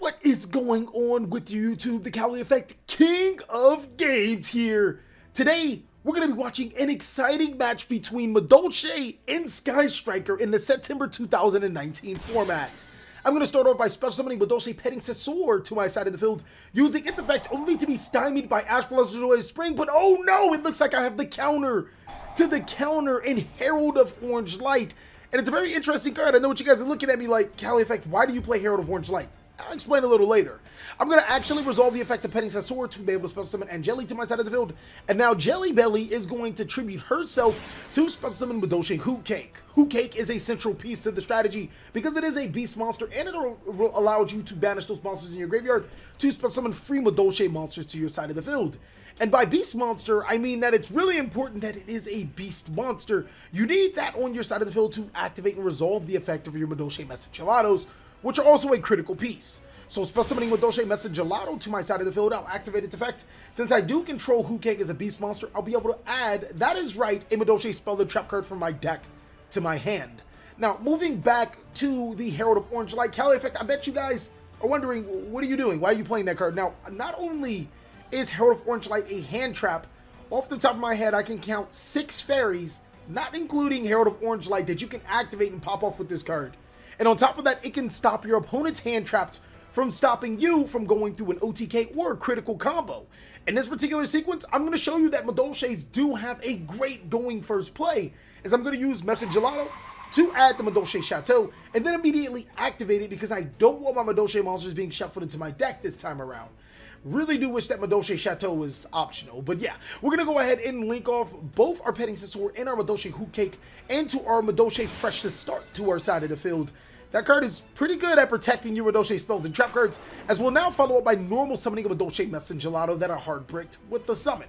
What is going on with you, YouTube? TheCaliEffect, King of Games here. Today, we're going to be watching an exciting match between Madolche and Sky Striker in the September 2019 format. I'm going to start off by special summoning Madolche Petting Sensor to my side of the field, using its effect only to be stymied by Ash Blossom Joy Spring, but oh no, it looks like I have the counter to the counter in Herald of Orange Light. And it's a very interesting card. I know what you guys are looking at me like, CaliEffect, why do you play Herald of Orange Light? I'll explain a little later. I'm going to actually resolve the effect of Petting Sensor to be able to special summon Angeli to my side of the field. And now Jelly Belly is going to tribute herself to special summon Madolche Hoot Cake. Hoot Cake is a central piece to the strategy because it is a beast monster and it will allow you to banish those monsters in your graveyard to special summon free Madolche monsters to your side of the field. And by beast monster, I mean that it's really important that it is a beast monster. You need that on your side of the field to activate and resolve the effect of your Madolche Messengelados, which are also a critical piece. So special summoning Madolche Messengelato to my side of the field, I'll activate its effect. Since I do control Hoot Cake as a beast monster, I'll be able to add, that is right, a Madolche Spell the Trap card from my deck to my hand. Now, moving back to the Herald of Orange Light, CaliEffect, I bet you guys are wondering, what are you doing? Why are you playing that card? Now, not only is Herald of Orange Light a hand trap, off the top of my head, I can count 6 fairies, not including Herald of Orange Light, that you can activate and pop off with this card. And on top of that, it can stop your opponent's hand traps from stopping you from going through an OTK or a critical combo. In this particular sequence, I'm going to show you that Madolches do have a great going first play, as I'm going to use Messengelato to add the Madolche Chateau, and then immediately activate it because I don't want my Madolche monsters being shuffled into my deck this time around. Really do wish that Madolche Chateau was optional, but yeah, we're going to go ahead and link off both our Petting Sensor and our Madolche Hoot Cake into our Madolche Fresh to Start to our side of the field. That card is pretty good at protecting your Madolche spells and trap cards, as we'll now follow up by normal summoning a Madolche Messengelato that are hard bricked with the summon.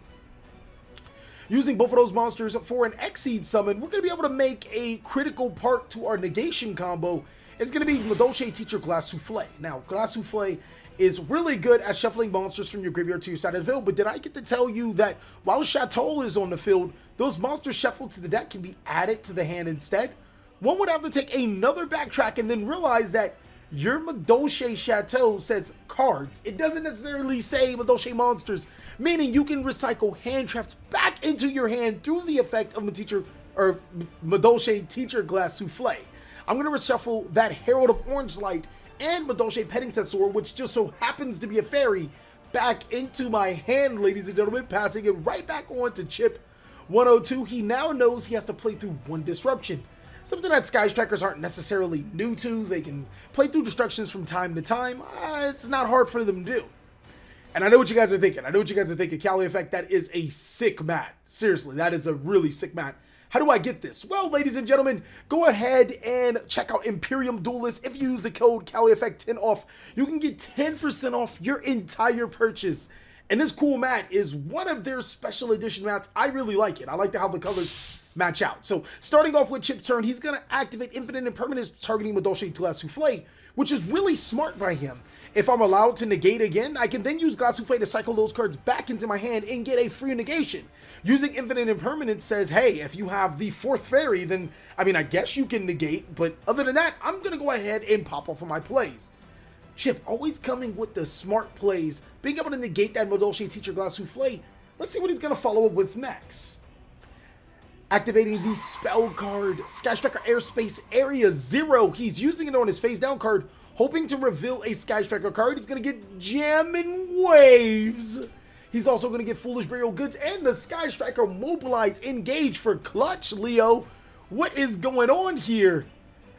Using both of those monsters for an Exceed summon, we're going to be able to make a critical part to our negation combo. It's going to be Madolche Teacher Glass Souffle. Now, Glass Souffle is really good at shuffling monsters from your graveyard to your side of the field, but did I get to tell you that while Chateau is on the field, those monsters shuffled to the deck can be added to the hand instead? One would have to take another backtrack and then realize that your Madolche Chateau says cards. It doesn't necessarily say Madolche monsters, meaning you can recycle hand traps back into your hand through the effect of Madolche Teacher Glass Souffle. I'm going to reshuffle that Herald of Orange Light and Madolche Petting Sensor, which just so happens to be a fairy, back into my hand, ladies and gentlemen, passing it right back on to Chip 102. He now knows he has to play through one disruption. Something that Sky Strikers aren't necessarily new to. They can play through destructions from time to time. It's not hard for them to do. And I know what you guys are thinking. CaliEffect, that is a sick mat. Seriously, that is a really sick mat. How do I get this? Well, ladies and gentlemen, go ahead and check out Imperium Duelist. If you use the code CaliEffect10 off, you can get 10% off your entire purchase. And this cool mat is one of their special edition mats. I really like it. I like how the colors match out. So starting off with Chip's turn, he's going to activate Infinite Impermanence targeting Madolche Glass Souffle, which is really smart by him. If I'm allowed to negate again, I can then use Glass Souffle to cycle those cards back into my hand and get a free negation. Using Infinite Impermanence says, hey, if you have the 4th fairy, then, I mean, I guess you can negate, but other than that, I'm going to go ahead and pop off of my plays. Chip always coming with the smart plays, being able to negate that Madolche Teacher Glass Souffle. Let's see what he's going to follow up with next. Activating the spell card, Sky Striker Airspace Area 0. He's using it on his face down card, hoping to reveal a Sky Striker card. He's going to get Jammin' Waves. He's also going to get Foolish Burial Goods and the Sky Striker Mobilize Engage for clutch, Leo. What is going on here?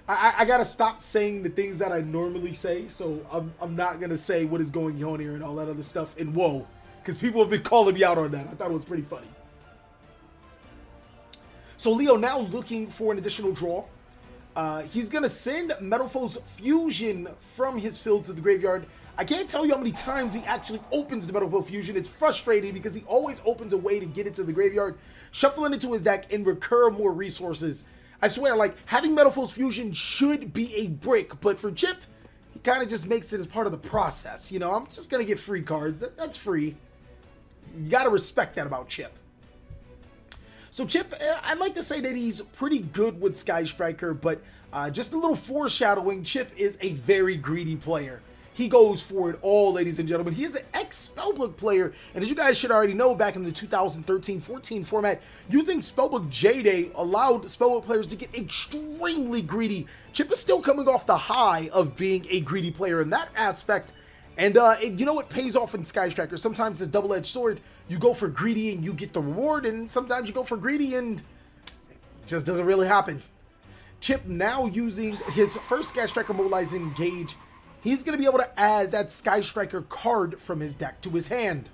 I got to stop saying the things that I normally say, so I'm not going to say what is going on here and all that other stuff. And whoa, because people have been calling me out on that. I thought it was pretty funny. So Leo now looking for an additional draw. He's going to send Metalfoes Fusion from his field to the graveyard. I can't tell you how many times he actually opens the Metalfoes Fusion. It's frustrating because he always opens a way to get it to the graveyard, shuffle it into his deck, and recur more resources. I swear, like, having Metalfoes Fusion should be a brick, but for Chip, he kind of just makes it as part of the process. You know, I'm just going to get free cards. That's free. You got to respect that about Chip. So Chip, I'd like to say that he's pretty good with Sky Striker, but just a little foreshadowing, Chip is a very greedy player. he goes for it all, ladies and gentlemen. He is an ex-Spellbook player, and as you guys should already know, back in the 2013-14 format, using Spellbook J-Day allowed Spellbook players to get extremely greedy. Chip is still coming off the high of being a greedy player in that aspect, and you know, it pays off in Sky Striker. Sometimes it's a double-edged sword. You go for greedy and you get the reward, and sometimes you go for greedy and it just doesn't really happen. Chip now using his first Sky Striker Mobilized Engage, he's going to be able to add that Sky Striker card from his deck to his hand.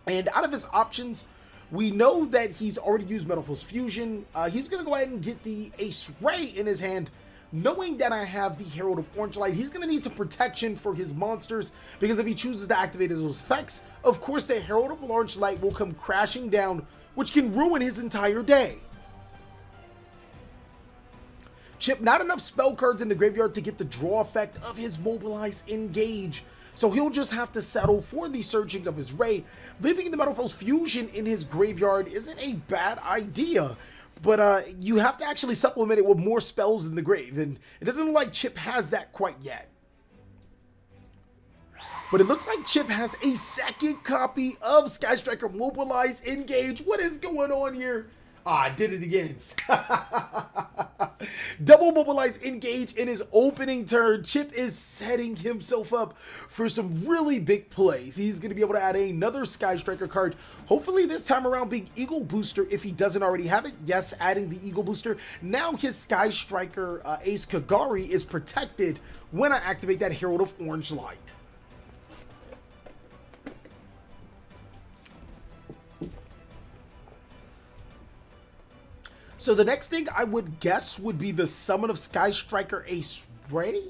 And out of his options, we know that he's already used Madolche's Fusion. He's going to go ahead and get the Ace Ray in his hand. Knowing that I have the Herald of Orange Light, he's going to need some protection for his monsters, because if he chooses to activate those effects, of course the Herald of Orange Light will come crashing down, which can ruin his entire day. Chip, not enough spell cards in the graveyard to get the draw effect of his Mobilized Engage, so he'll just have to settle for the searching of his Ray. Leaving the Madolche's Fusion in his graveyard isn't a bad idea, but you have to actually supplement it with more spells in the grave, and it doesn't look like Chip has that quite yet. But it looks like Chip has a second copy of Sky Striker Mobilized Engage. What is going on here? Ah, I did it again. Double Mobilized Engage in his opening turn. Chip is setting himself up for some really big plays. He's going to be able to add another Sky Striker card. Hopefully this time around being Eagle Booster if he doesn't already have it. Yes, adding the Eagle Booster. Now his Sky Striker Ace Kagari is protected when I activate that Herald of Orange Light. So the next thing I would guess would be the summon of Sky Striker Ace Ray.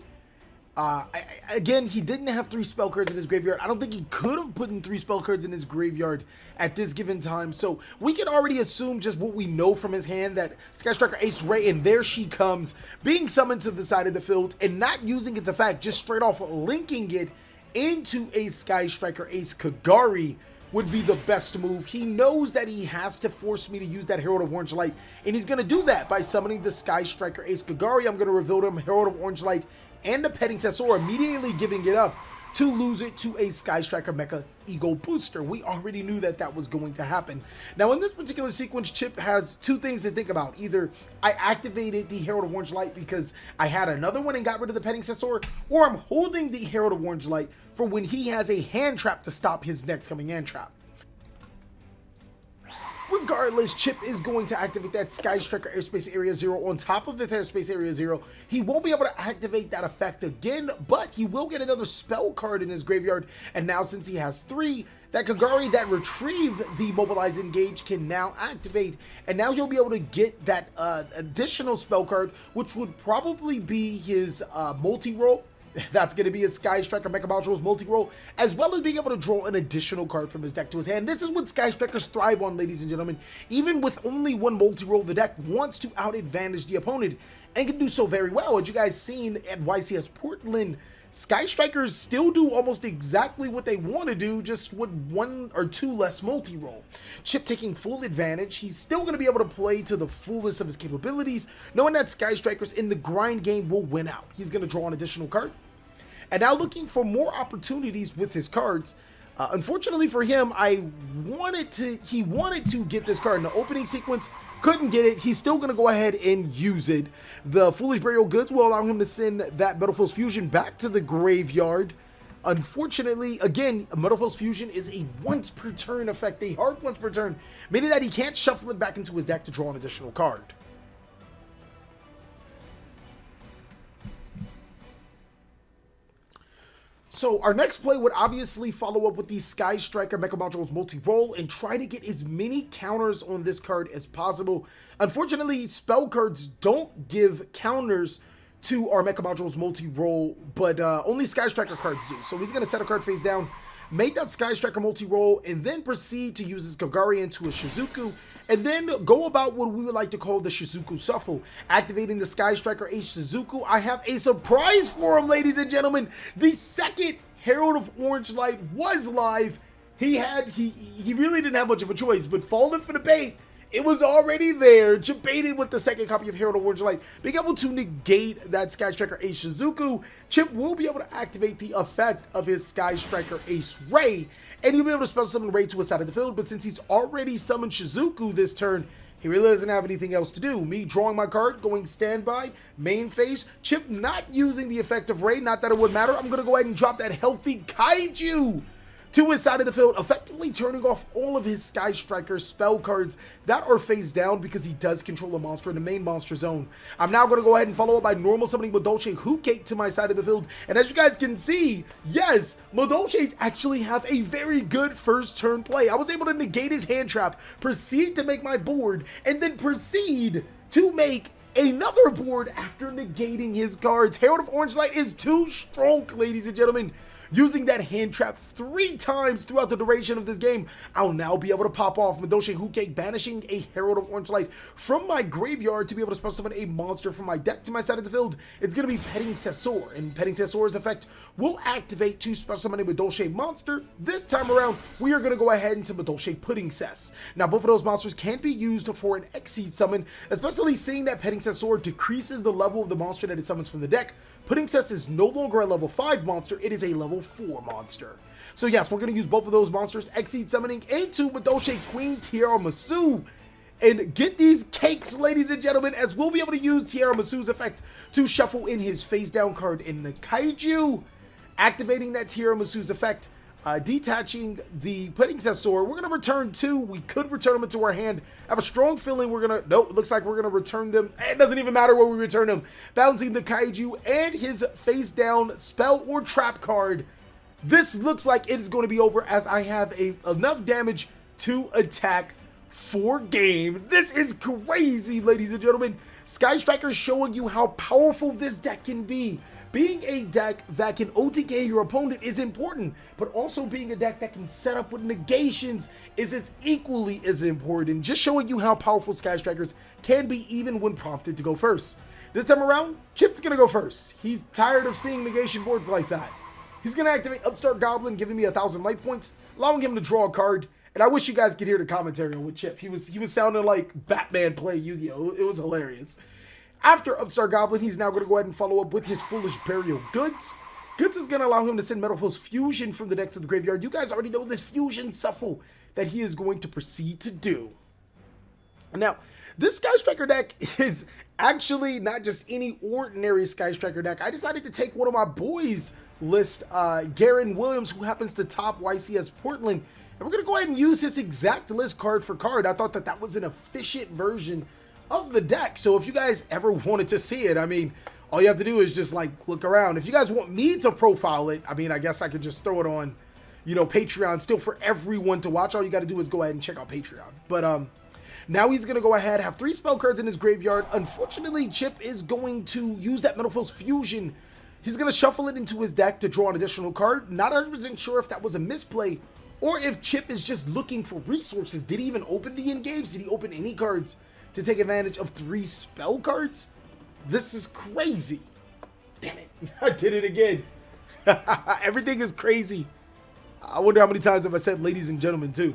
Again, he didn't have 3 spell cards in his graveyard. I don't think he could have put in 3 spell cards in his graveyard at this given time. So we can already assume just what we know from his hand, that Sky Striker Ace Ray, and there she comes, being summoned to the side of the field and not using its effect, just straight off linking it into a Sky Striker Ace Kagari would be the best move. He knows that he has to force me to use that Herald of Orange Light, and he's going to do that by summoning the Sky Striker Ace Kagari. I'm going to reveal to him Herald of Orange Light and the Petting Sensor, immediately giving it up to lose it to a Sky Striker Mecha Eagle Booster. We already knew that that was going to happen. Now in this particular sequence, Chip has 2 things to think about. Either I activated the Herald of Orange Light because I had another one and got rid of the Petting Sensor, or I'm holding the Herald of Orange Light for when he has a hand trap to stop his next coming hand trap. Regardless, Chip is going to activate that Sky Striker Airspace Area 0 on top of his Airspace Area 0. He won't be able to activate that effect again, but he will get another spell card in his graveyard. And now since he has 3, that Kagari that retrieve the Mobilized Engage can now activate. And now he'll be able to get that additional spell card, which would probably be his multi-roll. That's going to be a Sky Striker Mecha Module's multi-roll, as well as being able to draw an additional card from his deck to his hand. This is what Sky Strikers thrive on, ladies and gentlemen. Even with only 1 multi-roll, the deck wants to out-advantage the opponent, and can do so very well. As you guys seen at YCS Portland, Sky Strikers still do almost exactly what they want to do, just with 1 or 2 less multi-roll. Chip taking full advantage. He's still going to be able to play to the fullest of his capabilities, knowing that Sky Strikers in the grind game will win out. He's going to draw an additional card. And now looking for more opportunities with his cards. Unfortunately for him, he wanted to get this card in the opening sequence, couldn't get it. He's still going to go ahead and use it. The Foolish Burial Goods will allow him to send that Madolche's Fusion back to the graveyard. Unfortunately, again, Madolche's Fusion is a once per turn effect, a hard once per turn, meaning that he can't shuffle it back into his deck to draw an additional card. So our next play would obviously follow up with the Sky Striker Mecha Module's multi-roll and try to get as many counters on this card as possible. Unfortunately, spell cards don't give counters to our Mecha Module's multi-roll, but only Sky Striker cards do. So he's going to set a card face down, make that Sky Striker multi-roll, and then proceed to use his Kagari into a Shizuku, and then go about what we would like to call the Shizuku Shuffle. Activating the Sky Striker H Shizuku, I have a surprise for him, ladies and gentlemen. The second Herald of Orange Light was live. He really didn't have much of a choice, but falling for the bait it was already there. Chip baited with the second copy of Herald of Orange Light. Being able to negate that Sky Striker Ace Shizuku, Chip will be able to activate the effect of his Sky Striker Ace Ray, and he'll be able to special summon Ray to his side of the field, but since he's already summoned Shizuku this turn, he really doesn't have anything else to do. Me drawing my card, going standby, main phase, Chip not using the effect of Ray, not that it would matter. I'm going to go ahead and drop that healthy Kaiju to his side of the field, effectively turning off all of his Sky Striker spell cards that are face down because he does control a monster in the main monster zone. I'm now going to go ahead and follow up by normal summoning Madolche Hookcake to my side of the field. And as you guys can see, yes, Madolches actually have a very good first turn play. I was able to negate his hand trap, proceed to make my board, and then proceed to make another board after negating his cards. Herald of Orange Light is too strong, ladies and gentlemen. Using that hand trap 3 times throughout the duration of this game, I'll now be able to pop off Madolche Hookcake, banishing a Herald of Orange Light from my graveyard to be able to special summon a monster from my deck to my side of the field. It's going to be Petting Sessor, and Petting Sessor's effect will activate to special summon a Madolche monster. This time around, we are going to go ahead into Madolche Pudding Cess. Now, both of those monsters can be used for an Exceed summon, especially seeing that Petting Sessor decreases the level of the monster that it summons from the deck. Pudding Cess is no longer a level 5 monster, it is a level 4 monster. So yes, we're going to use both of those monsters, Exceed summoning into Madolche Queen Tiramisu, and get these cakes, ladies and gentlemen, as we'll be able to use Tiramisu's effect to shuffle in his face down card in the Kaiju, activating that Tiramisu's effect, detaching the Pudding Sessor. We're going to return 2. We could return them into our hand. I have a strong feeling we're going to... Nope, it looks like we're going to return them. It doesn't even matter where we return them. Balancing the Kaiju and his face down spell or trap card. This looks like it is going to be over as I have enough damage to attack for game. This is crazy, ladies and gentlemen. Sky Striker is showing you how powerful this deck can be. Being a deck that can OTK your opponent is important, but also being a deck that can set up with negations is as equally as important. Just showing you how powerful Sky Strikers can be even when prompted to go first. This time around, Chip's gonna go first. He's tired of seeing negation boards like that. He's gonna activate Upstart Goblin, giving me 1,000 life points, allowing him to draw a card. And I wish you guys could hear the commentary with Chip. He was sounding like Batman play Yu-Gi-Oh! It was hilarious. After Upstart Goblin, he's now going to go ahead and follow up with his Foolish Burial Goods. Goods is going to allow him to send Metalfoes Fusion from the decks to the graveyard. You guys already know this Fusion Shuffle that he is going to proceed to do. Now, this Sky Striker deck is actually not just any ordinary Sky Striker deck. I decided to take one of my boys list, Garen Williams, who happens to top YCS Portland. And we're going to go ahead and use his exact list card for card. I thought that that was an efficient version of the deck. So if you guys ever wanted to see it, I mean, all you have to do is just like look around. If you guys want me to profile it, I mean, I guess I could just throw it on, you know, Patreon still for everyone to watch. All you got to do is go ahead and check out Patreon. But now he's going to go ahead, have 3 spell cards in his graveyard. Unfortunately, Chip is going to use that Metalfoes Fusion. He's going to shuffle it into his deck to draw an additional card. Not 100% sure if that was a misplay or if Chip is just looking for resources. Did he even open the engage? Did he open any cards to take advantage of 3 spell cards? This is crazy. Damn it. I did it again. Everything is crazy. I wonder how many times have I said ladies and gentlemen too.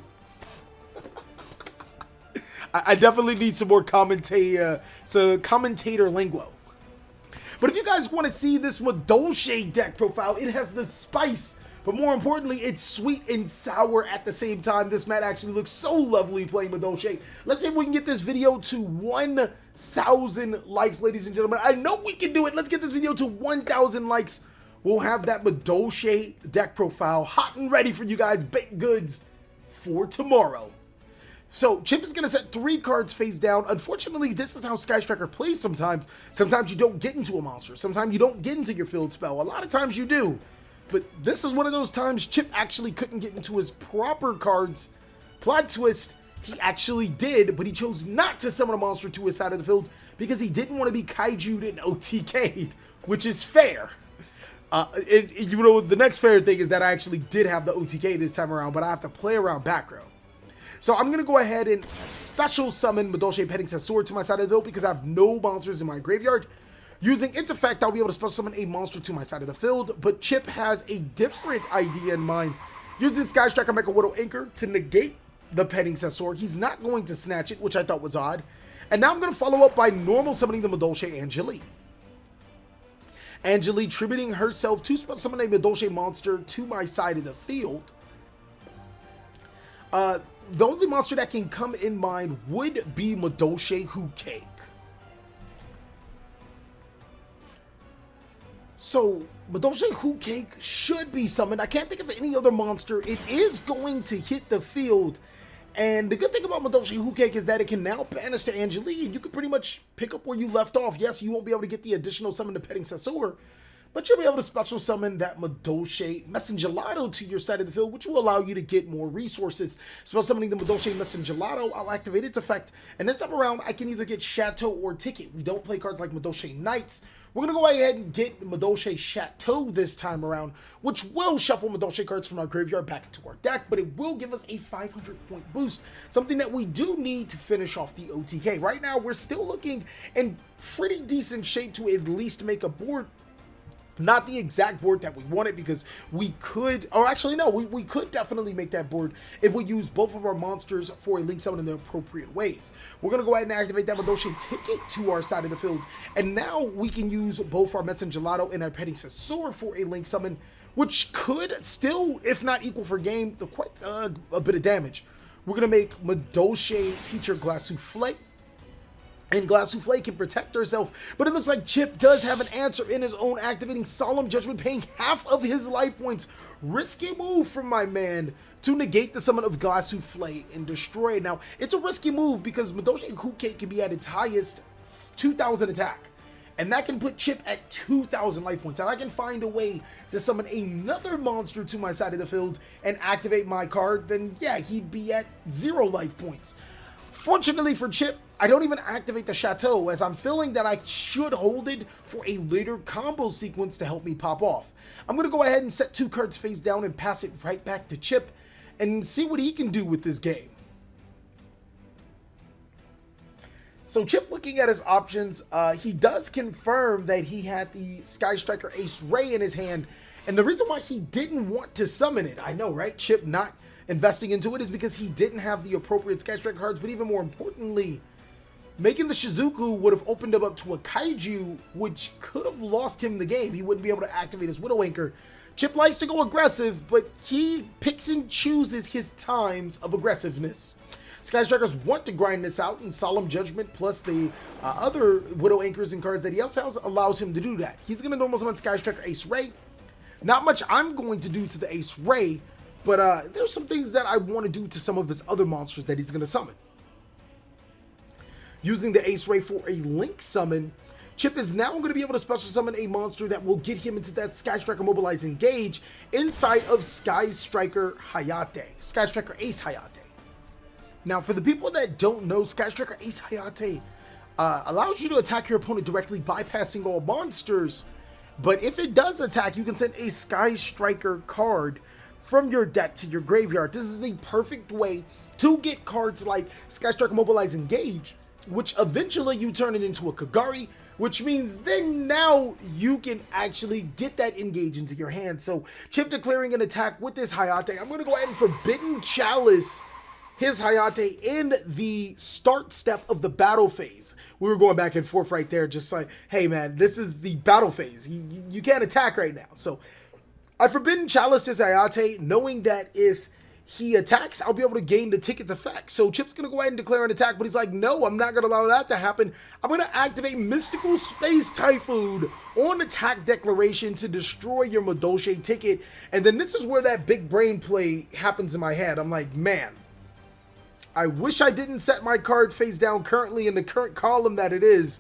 I definitely need some more commentator lingo. But if you guys want to see this Madolche deck profile, it has the spice. But more importantly, it's sweet and sour at the same time. This mat actually looks so lovely playing Madolche. Let's see if we can get this video to 1,000 likes, ladies and gentlemen. I know we can do it. Let's get this video to 1,000 likes. We'll have that Madolche deck profile hot and ready for you guys, baked goods, for tomorrow. So Chip is going to set 3 cards face down. Unfortunately, this is how Sky Striker plays sometimes. Sometimes you don't get into a monster. Sometimes you don't get into your field spell. A lot of times you do. But this is one of those times Chip actually couldn't get into his proper cards. Plot twist, he actually did, but he chose not to summon a monster to his side of the field because he didn't want to be Kaiju'd and OTK'd, which is fair. You know, the next fair thing is that I actually did have the OTK this time around, but I have to play around back row. So I'm going to go ahead and special summon Madolche Petting Sessor to my side of the field because I have no monsters in my graveyard. Using its effect, I'll be able to special summon a monster to my side of the field, but Chip has a different idea in mind. Using Sky Striker Mecha Widow Anchor to negate the Petting Sensor. He's not going to snatch it, which I thought was odd. And now I'm going to follow up by normal summoning the Madolche Angeli. Angeli tributing herself to summon a Madolche monster to my side of the field. The only monster that can come in mind would be Madolche Cake. So, Madolche Cake should be summoned. I can't think of any other monster. It is going to hit the field. And the good thing about Madolche Cake is that it can now banish to Angeli, and you can pretty much pick up where you left off. Yes, you won't be able to get the additional summon to Petting Sensor, but you'll be able to special summon that Madolche Messengelato to your side of the field, which will allow you to get more resources. Special summoning the Madolche Messengelato, I'll activate its effect, and this time around, I can either get Chateau or Ticket. We don't play cards like Madolche Knights. We're going to go ahead and get Madolche Chateau this time around, which will shuffle Madolche cards from our graveyard back into our deck, but it will give us a 500-point boost, something that we do need to finish off the OTK. Right now, we're still looking in pretty decent shape to at least make a board. Not the exact board that we wanted, because we could, or actually no, we could definitely make that board if we use both of our monsters for a link summon in the appropriate ways. We're going to go ahead and activate that Madolche Ticket to our side of the field, and now we can use both our Messengelato and our Petting Sensor for a link summon, which could still, if not equal for game, quite a bit of damage. We're going to make Madolche Teacher Glass Souffle. And Glass Souffle can protect herself, but it looks like Chip does have an answer in his own, activating Solemn Judgment, paying half of his life points. Risky move from my man to negate the summon of Glass Souffle and destroy it. Now, it's a risky move because Madolche Cake can be at its highest 2,000 attack, and that can put Chip at 2,000 life points. Now, I can find a way to summon another monster to my side of the field and activate my card, then yeah, he'd be at 0 life points. Fortunately for Chip, I don't even activate the Chateau, as I'm feeling that I should hold it for a later combo sequence to help me pop off. I'm going to go ahead and set 2 cards face down and pass it right back to Chip and see what he can do with this game. So Chip, looking at his options, he does confirm that he had the Sky Striker Ace Ray in his hand, and the reason why he didn't want to summon it, I know, right? Chip not investing into it is because he didn't have the appropriate Sky Striker cards, but even more importantly, making the Shizuku would have opened him up to a Kaiju, which could have lost him the game. He wouldn't be able to activate his Widow Anchor. Chip likes to go aggressive, but he picks and chooses his times of aggressiveness. Sky Strikers want to grind this out, and Solemn Judgment plus the other Widow Anchors and cards that he also has allows him to do that. He's going to normal summon Sky Striker Ace Ray. Not much I'm going to do to the Ace Ray, but there's some things that I want to do to some of his other monsters that he's going to summon. Using the Ace Ray for a link summon, Chip is now going to be able to special summon a monster that will get him into that Sky Striker Mobilize Engage inside of Sky Striker Hayate, Sky Striker Ace Hayate. Now, for the people that don't know, Sky Striker Ace Hayate allows you to attack your opponent directly, bypassing all monsters. But if it does attack, you can send a Sky Striker card from your deck to your graveyard. This is the perfect way to get cards like Sky Striker Mobilize Engage, which eventually you turn it into a Kagari, which means then now you can actually get that engage into your hand. So Chip declaring an attack with this Hayate. I'm going to go ahead and Forbidden Chalice his Hayate in the start step of the battle phase. We were going back and forth right there, just like, hey man, this is the battle phase. You can't attack right now. So I Forbidden Chalice his Hayate, knowing that if he attacks, I'll be able to gain the ticket's effect. So Chip's going to go ahead and declare an attack, but he's like, no, I'm not going to allow that to happen. I'm going to activate Mystical Space Typhoon on attack declaration to destroy your Madolche ticket. And then this is where that big brain play happens in my head. I'm like, man, I wish I didn't set my card face down currently in the current column that it is.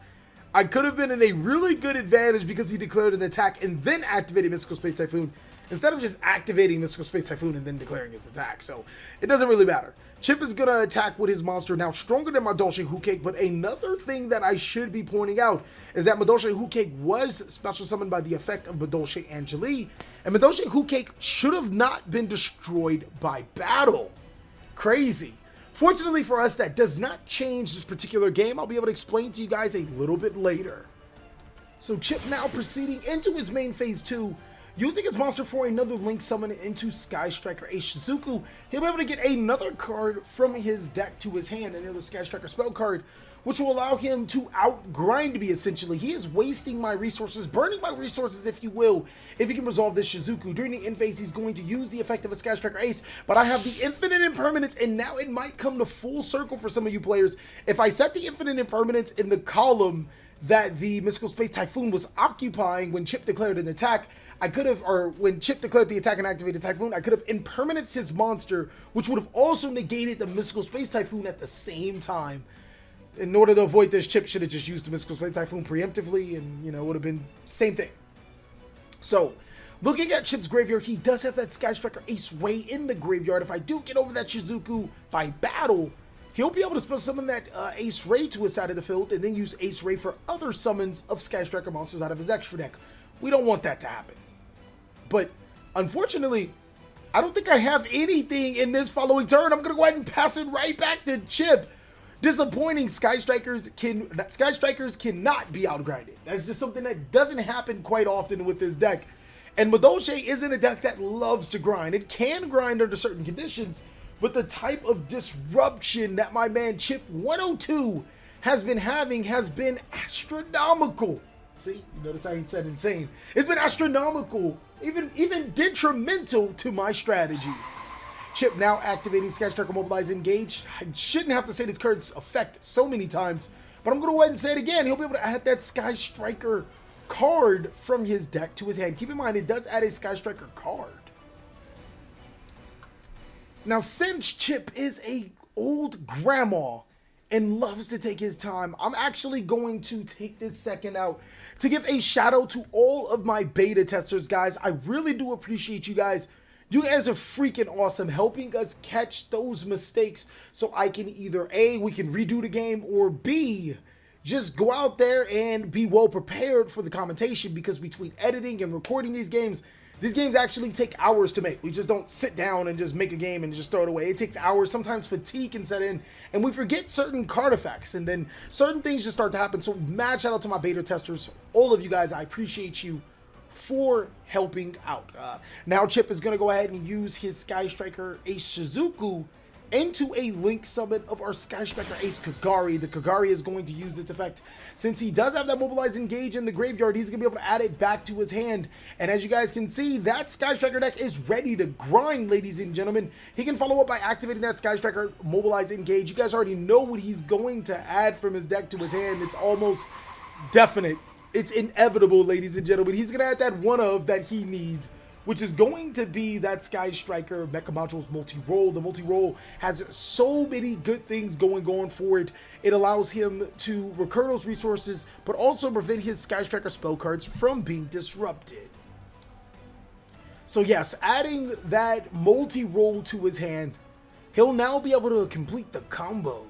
I could have been in a really good advantage because he declared an attack and then activated Mystical Space Typhoon, instead of just activating Mystical Space Typhoon and then declaring its attack. So it doesn't really matter. Chip is going to attack with his monster now stronger than Madolche Cake, but another thing that I should be pointing out is that Madolche Cake was special summoned by the effect of Madolche Angeli, and Madolche Cake should have not been destroyed by battle. Crazy. Fortunately for us, that does not change this particular game. I'll be able to explain to you guys a little bit later. So Chip now proceeding into his main phase 2, Using his monster for another Link summon into Sky Striker Ace Shizuku, he'll be able to get another card from his deck to his hand, another Sky Striker spell card, which will allow him to outgrind me essentially. He is wasting my resources, burning my resources if you will, if he can resolve this Shizuku. During the end phase, he's going to use the effect of a Sky Striker Ace, but I have the Infinite Impermanence, and now it might come to full circle for some of you players. If I set the Infinite Impermanence in the column that the Mystical Space Typhoon was occupying when Chip declared an attack, I could have, or when Chip declared the attack and activated Typhoon, I could have impermanence his monster, which would have also negated the Mystical Space Typhoon at the same time. In order to avoid this, Chip should have just used the Mystical Space Typhoon preemptively, and, you know, it would have been same thing. So, looking at Chip's graveyard, he does have that Sky Striker Ace Ray in the graveyard. If I do get over that Shizuku by battle, he'll be able to spell summon that Ace Ray to his side of the field, and then use Ace Ray for other summons of Sky Striker monsters out of his extra deck. We don't want that to happen. But, unfortunately, I don't think I have anything in this following turn. I'm going to go ahead and pass it right back to Chip. Disappointing. Sky Strikers cannot be outgrinded. That's just something that doesn't happen quite often with this deck. And Madolche isn't a deck that loves to grind. It can grind under certain conditions, but the type of disruption that my man Chip 102 has been having has been astronomical. See, you notice how he said insane. It's been astronomical, even detrimental to my strategy. Chip now activating Sky Striker Mobilize Engage. I shouldn't have to say this card's effect so many times, but I'm going to go ahead and say it again. He'll be able to add that Sky Striker card from his deck to his hand. Keep in mind, it does add a Sky Striker card. Now, since Chip is a old grandma and loves to take his time, I'm actually going to take this second out to give a shout out to all of my beta testers, guys. I really do appreciate you guys. You guys are freaking awesome, helping us catch those mistakes so I can either A, we can redo the game, or B, just go out there and be well prepared for the commentation, because between editing and recording these games actually take hours to make. We just don't sit down and just make a game and just throw it away. It takes hours. Sometimes fatigue can set in, and we forget certain card effects, and then certain things just start to happen. So mad shout out to my beta testers, all of you guys. I appreciate you for helping out. Now Chip is going to go ahead and use his Sky Striker Ace Shizuku into a Link summon of our Sky Striker Ace Kagari. The Kagari is going to use its effect. Since he does have that Mobilize Engage in the graveyard, he's going to be able to add it back to his hand. And as you guys can see, that Sky Striker deck is ready to grind, ladies and gentlemen. He can follow up by activating that Sky Striker Mobilize Engage. You guys already know what he's going to add from his deck to his hand. It's almost definite. It's inevitable, ladies and gentlemen. He's going to add that one of that he needs, which is going to be that Sky Striker Mecha Modules multi-roll. The multi-roll has so many good things going for it. It allows him to recur those resources, but also prevent his Sky Striker spell cards from being disrupted. So yes, adding that multi-roll to his hand, he'll now be able to complete the combo.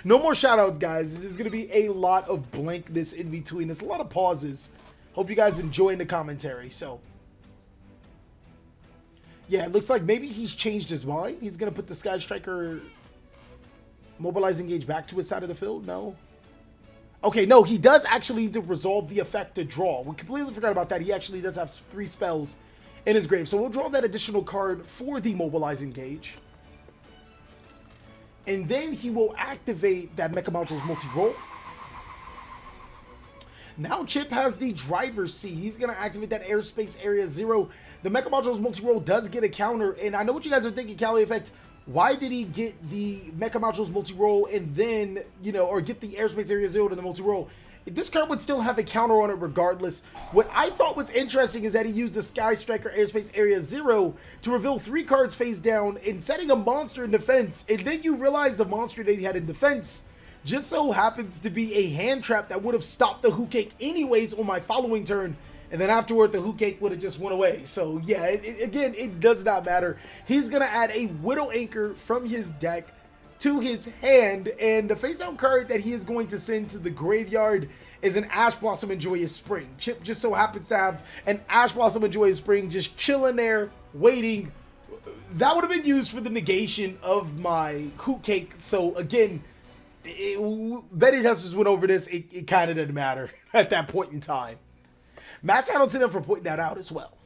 No more shoutouts, guys. There's going to be a lot of blankness in between. There's a lot of pauses. Hope you guys enjoying the commentary. So, yeah, it looks like maybe he's changed his mind. He's going to put the Sky Striker Mobilize Engage back to his side of the field. No. Okay, no, he does actually need to resolve the effect to draw. We completely forgot about that. He actually does have 3 spells in his grave. So we'll draw that additional card for the Mobilize Engage. And then he will activate that Mecha Modules multi-roll. Now Chip has the driver's seat. He's going to activate that Airspace Area 0. The Mecha Modules multi-roll does get a counter. And I know what you guys are thinking, TheCaliEffect. Why did he get the Mecha Modules multi-roll and then, you know, or get the Airspace Area 0 to the multi-roll? This card would still have a counter on it regardless. What I thought was interesting is that he used the Sky Striker Airspace Area 0 to reveal 3 cards face down and setting a monster in defense. And then you realize the monster that he had in defense just so happens to be a hand trap that would have stopped the Hook Cake anyways on my following turn. And then afterward, the Hook Cake would have just went away. So yeah, again, it does not matter. He's going to add a Widow Anchor from his deck to his hand, and the face down card that he is going to send to the graveyard is an Ash Blossom and Joyous Spring. Chip just so happens to have an Ash Blossom and Joyous Spring just chilling there, waiting. That would have been used for the negation of my Hoot Cake. So again, Betty Testers went over this. It kind of didn't matter at that point in time. Match shout out to them for pointing that out as well.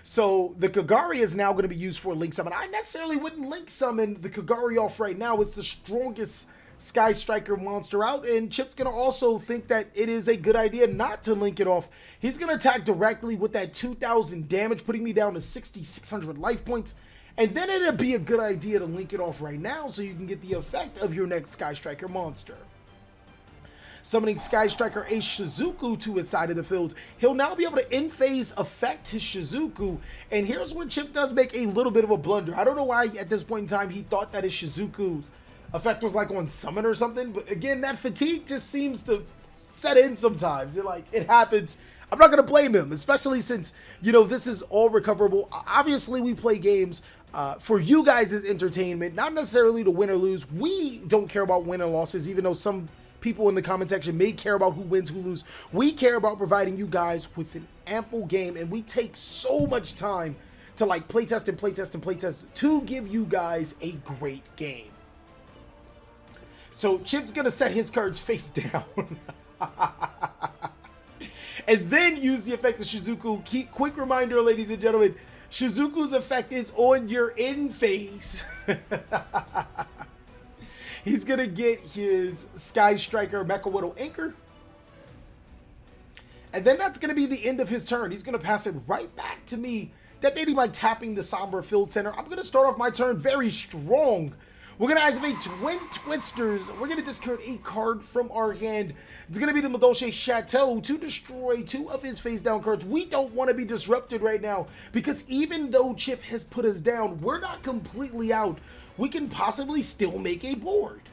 So the Kagari is now going to be used for Link Summon. I necessarily wouldn't Link Summon the Kagari off right now. It's the strongest Sky Striker monster out, and Chip's going to also think that it is a good idea not to link it off. He's going to attack directly with that 2,000 damage, putting me down to 6,600 life points, and then it'd be a good idea to link it off right now so you can get the effect of your next Sky Striker monster. Summoning Sky Striker Ace Shizuku to his side of the field, he'll now be able to in-phase affect his Shizuku, and here's where Chip does make a little bit of a blunder. I don't know why at this point in time he thought that his Shizuku's effect was like on summon or something, but again, that fatigue just seems to set in sometimes. It happens. I'm not going to blame him, especially since, you know, this is all recoverable. Obviously, we play games for you guys' entertainment, not necessarily to win or lose. We don't care about win or losses, even though some people in the comment section may care about who wins, who lose. We care about providing you guys with an ample game, and we take so much time to like playtest and playtest and playtest to give you guys a great game. So Chip's gonna set his cards face down and then use the effect of Shizuku. Quick reminder, ladies and gentlemen, Shizuku's effect is on your in phase. He's gonna get his Sky Striker Mecha Widow Anchor, and then that's gonna be the end of his turn. He's gonna pass it right back to me, detonating by tapping the Sombra Field Center. I'm gonna start off my turn very strong. We're going to activate Twin Twisters. We're going to discard a card from our hand. It's going to be the Madolche Chateau to destroy 2 of his face down cards. We don't want to be disrupted right now because even though Chip has put us down, we're not completely out. We can possibly still make a board.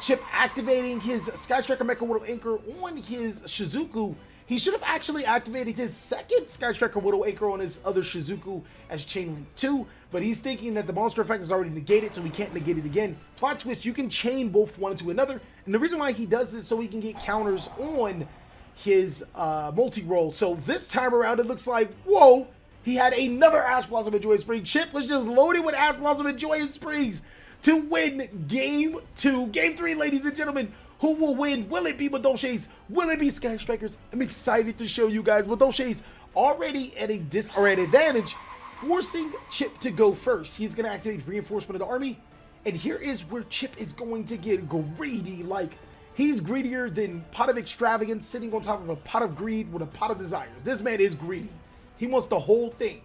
Chip activating his Sky Striker Mecha Widow Anchor on his Shizuku. He should have actually activated his second Sky Striker Widow Anchor on his other Shizuku as Chain Link 2, but he's thinking that the monster effect is already negated, so we can't negate it again. Plot twist, you can chain both one into another, and the reason why he does this is so he can get counters on his multi-roll. So this time around, it looks like, whoa, he had another Ash Blossom and Joyous Spring. Chip was just loaded with Ash Blossom and Joyous Springs to win Game 2. Game 3, ladies and gentlemen. Who will win? Will it be Madolche's? Will it be Sky Strikers? I'm excited to show you guys. Madolche's already at an advantage, forcing Chip to go first. He's going to activate Reinforcement of the Army, and here is where Chip is going to get greedy. Like, he's greedier than Pot of Extravagance sitting on top of a Pot of Greed with a Pot of Desires. This man is greedy. He wants the whole thing.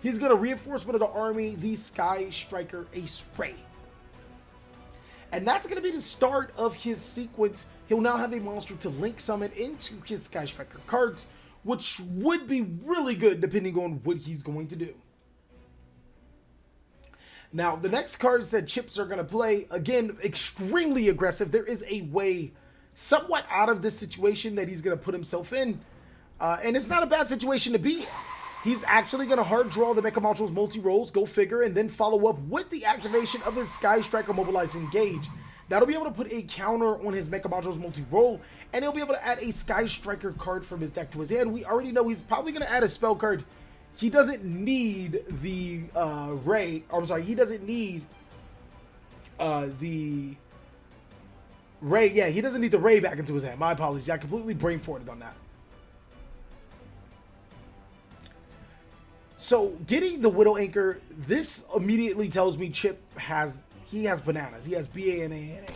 He's going to Reinforcement of the Army, the Sky Striker Ace Ray. And that's going to be the start of his sequence. He'll now have a monster to link summon into his Sky Striker cards, which would be really good depending on what he's going to do. Now, the next cards that Chips are going to play, again, extremely aggressive. There is a way somewhat out of this situation that he's going to put himself in. And it's not a bad situation to be in. He's actually going to hard draw the Mecha Module's multi-rolls, go figure, and then follow up with the activation of his Sky Striker Mobilize Engage. That'll be able to put a counter on his Mecha Module's multi-roll, and he'll be able to add a Sky Striker card from his deck to his hand. We already know he's probably going to add a spell card. He doesn't need the he doesn't need the Ray. Yeah, he doesn't need the Ray back into his hand. My apologies. I completely brain farted on that. So getting the Widow Anchor, this immediately tells me Chip has bananas. He has B-A-N-A-N-A.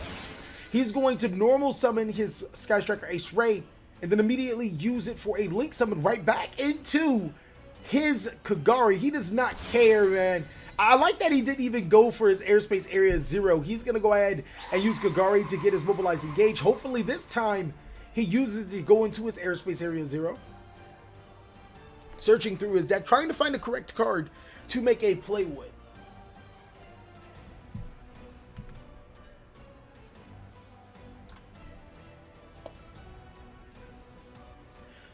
He's going to normal summon his Sky Striker Ace Ray and then immediately use it for a link summon right back into his Kagari. He does not care, man. I like that he didn't even go for his Airspace Area 0. He's going to go ahead and use Kagari to get his Mobilize Engage. Hopefully this time he uses it to go into his Airspace Area 0. Searching through his deck, trying to find the correct card to make a play with.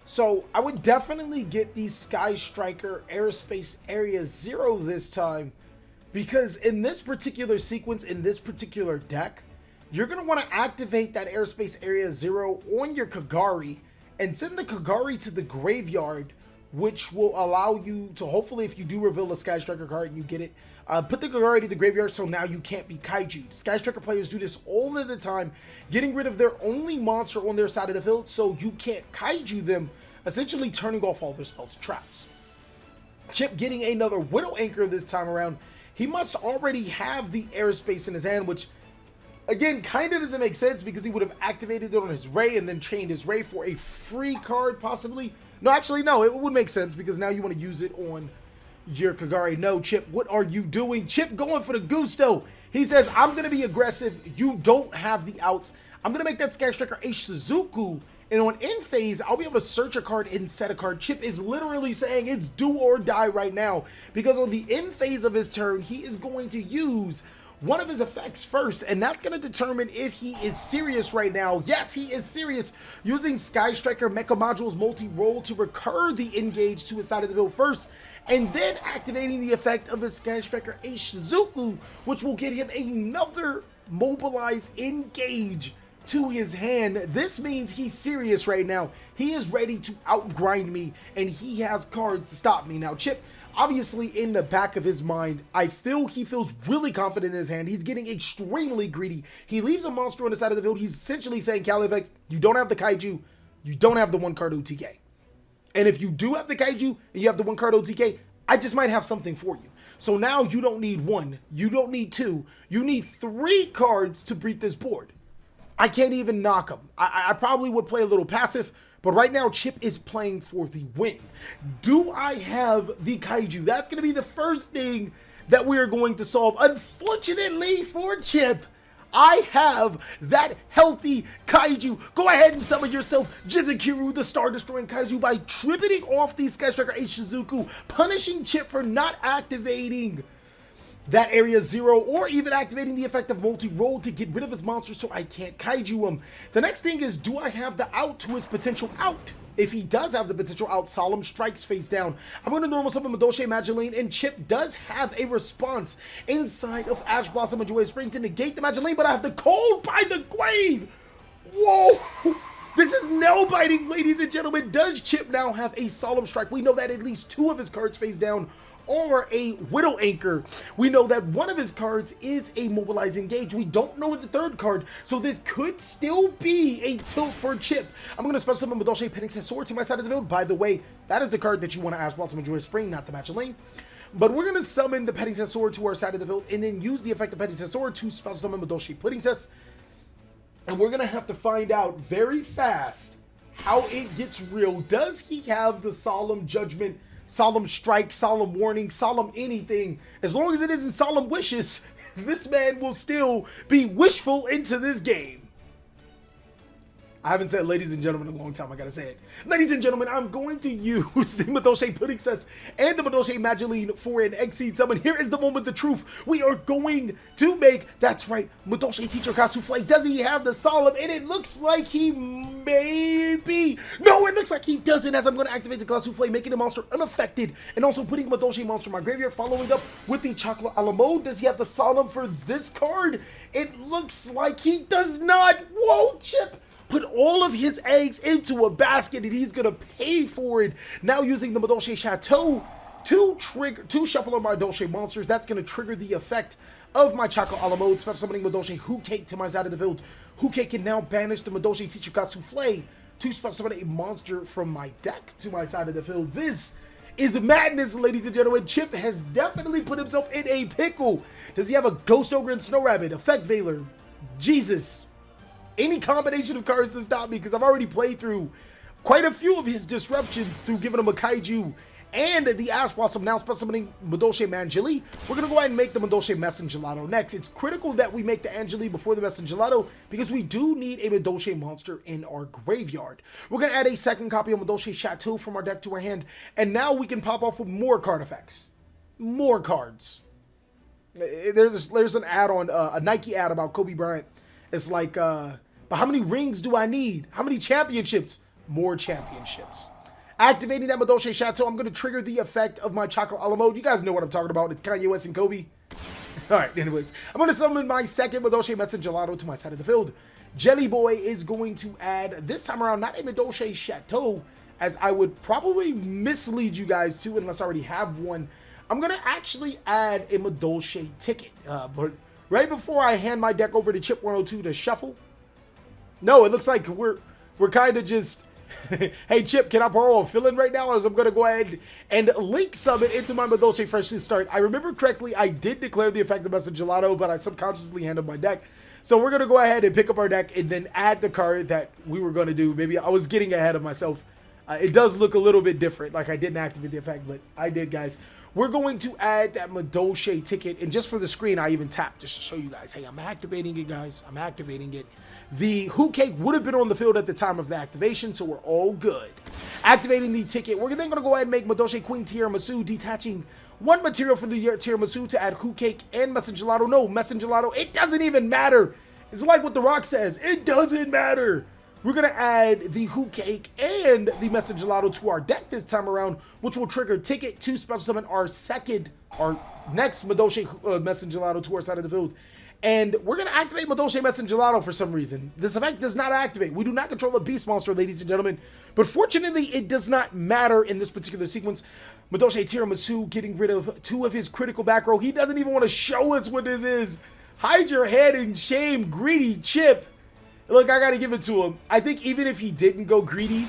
So I would definitely get the Sky Striker Airspace Area 0 this time, because in this particular sequence, in this particular deck, you're going to want to activate that Airspace Area 0 on your Kagari and send the Kagari to the graveyard, which will allow you to, hopefully, if you do reveal a Sky Striker card and you get it, put the Kagari to the graveyard so now you can't be Kaiju. Sky Striker players do this all of the time, getting rid of their only monster on their side of the field so you can't Kaiju them essentially turning off all their spells and traps. Chip getting another Widow Anchor this time around. He must already have the airspace in his hand, which again kind of doesn't make sense because he would have activated it on his Ray and then chained his Ray for a free card possibly. No, actually no, it would make sense because now you want to use it on your Kagari. No, Chip, what are you doing? Chip going for the Gusto. He says, I'm going to be aggressive. You don't have the outs. I'm going to make that Sky Striker a Suzuku. And on end phase, I'll be able to search a card and set a card. Chip is literally saying it's do or die right now. Because on the end phase of his turn, he is going to use one of his effects first, and that's going to determine if he is serious right now. Yes, he is serious, using Sky Striker Mecha Module's multi-roll to recur the engage to his side of the field first, and then activating the effect of his Sky Striker Shizuku, which will get him another mobilize engage to his hand. This means he's serious right now. He is ready to outgrind me, and he has cards to stop me. Now, Chip, obviously in the back of his mind, I feel he feels really confident in his hand. He's getting extremely greedy. He leaves a monster on the side of the field. He's essentially saying, TheCaliEffect, you don't have the Kaiju, you don't have the one card OTK. And if you do have the Kaiju and you have the one card OTK, I just might have something for you. So now you don't need one, you don't need two, you need 3 cards to beat this board. I can't even knock him. I probably would play a little passive, but right now Chip is playing for the win. Do I have the Kaiju? That's going to be the first thing that we are going to solve. Unfortunately for Chip, I have that healthy Kaiju. Go ahead and summon yourself Jizukiru, the star-destroying Kaiju, by tripping off the Sky Striker Shizuku, punishing Chip for not activating that area 0 or even activating the effect of multi-roll to get rid of his monster so I can't Kaiju him. The next thing is, do I have the out to his potential out? If he does have the potential out, Solemn Strikes face down. I'm going to normal summon Madolche Mageline, and Chip does have a response inside of Ash Blossom and Joy Spring to negate the Mageline, but I have the Cold by the Grave. Whoa! This is nail biting, ladies and gentlemen. Does Chip now have a Solemn Strike? We know that at least 2 of his cards face down or a Widow Anchor. We know that one of his cards is a Mobilize Engage. We don't know the 3rd card, so this could still be a tilt for Chip. I'm going to special summon Madolche Penning Sword to my side of the field. By the way, that is the card that you want to Ash Blossom and Joy Spring, not the Mageline. But we're going to summon the Penning Sword to our side of the field and then use the effect of Penning Sword to special summon Madolche Pudding Cess. And we're going to have to find out very fast how it gets real. Does he have the Solemn Judgment, Solemn Strike, Solemn Warning, Solemn anything? As long as it isn't Solemn Wishes, this man will still be wishful into this game. I haven't said ladies and gentlemen in a long time, I gotta say it. Ladies and gentlemen, I'm going to use the Madolche Pudding Cess and the Madolche Mageline for an Exceed summon. Here is the moment, the truth. We are going to make, that's right, Madolche Teacher Kasuflay. Does he have the Solemn? And it looks like he maybe. No, it looks like he doesn't, as I'm going to activate the Kasuflay, making the monster unaffected, and also putting Madolche monster in my graveyard, following up with the Chocolate a la Mode. Does he have the Solemn for this card? It looks like he does not. Whoa, Chip put all of his eggs into a basket and he's gonna pay for it. Now using the Madolche Chateau to shuffle on my Madolche monsters, that's gonna trigger the effect of my Chocolate a la Mode, special summoning Madolche Hookake to my side of the field. Hookake can now banish the Madolche Teacher Souffle to special summon a monster from my deck to my side of the field. This is madness, ladies and gentlemen. Chip has definitely put himself in a pickle. Does he have a Ghost Ogre and Snow Rabbit, Effect Veiler? Jesus. Any combination of cards to stop me, because I've already played through quite a few of his disruptions through giving him a Kaiju and the Ash Blossom, now special summoning Madolche Mangeli. We're going to go ahead and make the Madolche Messengelato next. It's critical that we make the Angeli before the Messengelato because we do need a Madolche monster in our graveyard. We're going to add a 2nd copy of Madolche Chateau from our deck to our hand, and now we can pop off with more card effects. More cards. There's an ad on, a Nike ad about Kobe Bryant. It's like, but how many rings do I need? How many championships? More championships. Activating that Madolche Chateau, I'm going to trigger the effect of my Chocolate a la Mode. You guys know what I'm talking about. It's Kanye West and Kobe. Alright, anyways. I'm going to summon my 2nd Madolche Messengelato to my side of the field. Jelly Boy is going to add, this time around, not a Madolche Chateau, as I would probably mislead you guys to, unless I already have one. I'm going to actually add a Madolche ticket. But right before I hand my deck over to Chip 102 to shuffle. No, it looks like we're kind of just Hey Chip, can I borrow a fill-in right now? As I'm gonna go ahead and link summon into my Madolche freshly start. I remember correctly, I did declare the effect of Message Gelato, but I subconsciously handled my deck. So we're gonna go ahead and pick up our deck and then add the card that we were gonna do. Maybe I was getting ahead of myself. It does look a little bit different, like I didn't activate the effect, but I did, guys. We're going to add that Madolche ticket, and just for the screen, I even tapped just to show you guys, hey, I'm activating it, guys. I'm activating it. The Who Cake would have been on the field at the time of the activation, so we're all good. Activating the ticket, we're then going to go ahead and make Madolche Queen Tiramisu, detaching one material from the Tiramisu to add Who Cake and Message Gelato. No, Message Gelato, it doesn't even matter. It's like what The Rock says, it doesn't matter. We're going to add the Who Cake and the Message Gelato to our deck this time around, which will trigger ticket to special summon our next Madolche Message Gelato to our side of the field. And we're going to activate Madolche Message Gelato for some reason. This effect does not activate. We do not control a beast monster, ladies and gentlemen. But fortunately, it does not matter in this particular sequence. Madolche Tiramisu getting rid of 2 of his critical back row. He doesn't even want to show us what this is. Hide your head in shame, greedy Chip. Look, I got to give it to him. I think even if he didn't go greedy,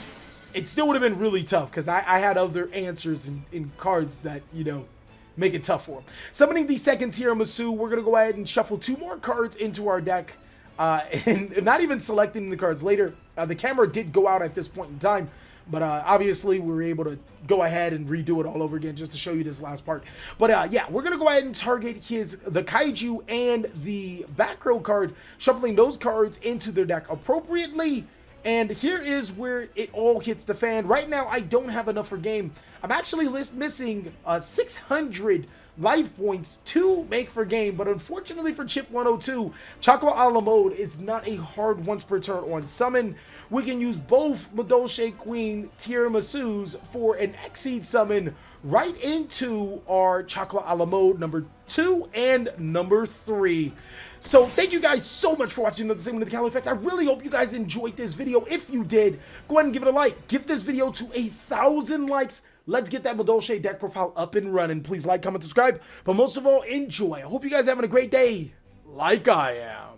it still would have been really tough because I had other answers in cards that, you know, make it tough for him. Summoning the second Tiramisu, we're going to go ahead and shuffle 2 more cards into our deck. And not even selecting the cards later. The camera did go out at this point in time. But obviously, we were able to go ahead and redo it all over again just to show you this last part. But yeah, we're going to go ahead and target the Kaiju and the back row card, shuffling those cards into their deck appropriately. And here is where it all hits the fan. Right now, I don't have enough for game. I'm actually missing 600 life points to make for game, but unfortunately for Chip 102, Chocolate a la Mode is not a hard once per turn on summon. We can use both Madolche Queen Tiramisu's for an Exceed summon right into our Chocolate a la Mode number 2 and number 3. So thank you guys so much for watching another segment of the TheCaliEffect. I really hope you guys enjoyed this video. If you did, go ahead and give it a like. Give this video to 1,000 likes. Let's get that Madolche deck profile up and running. Please like, comment, subscribe. But most of all, enjoy. I hope you guys are having a great day like I am.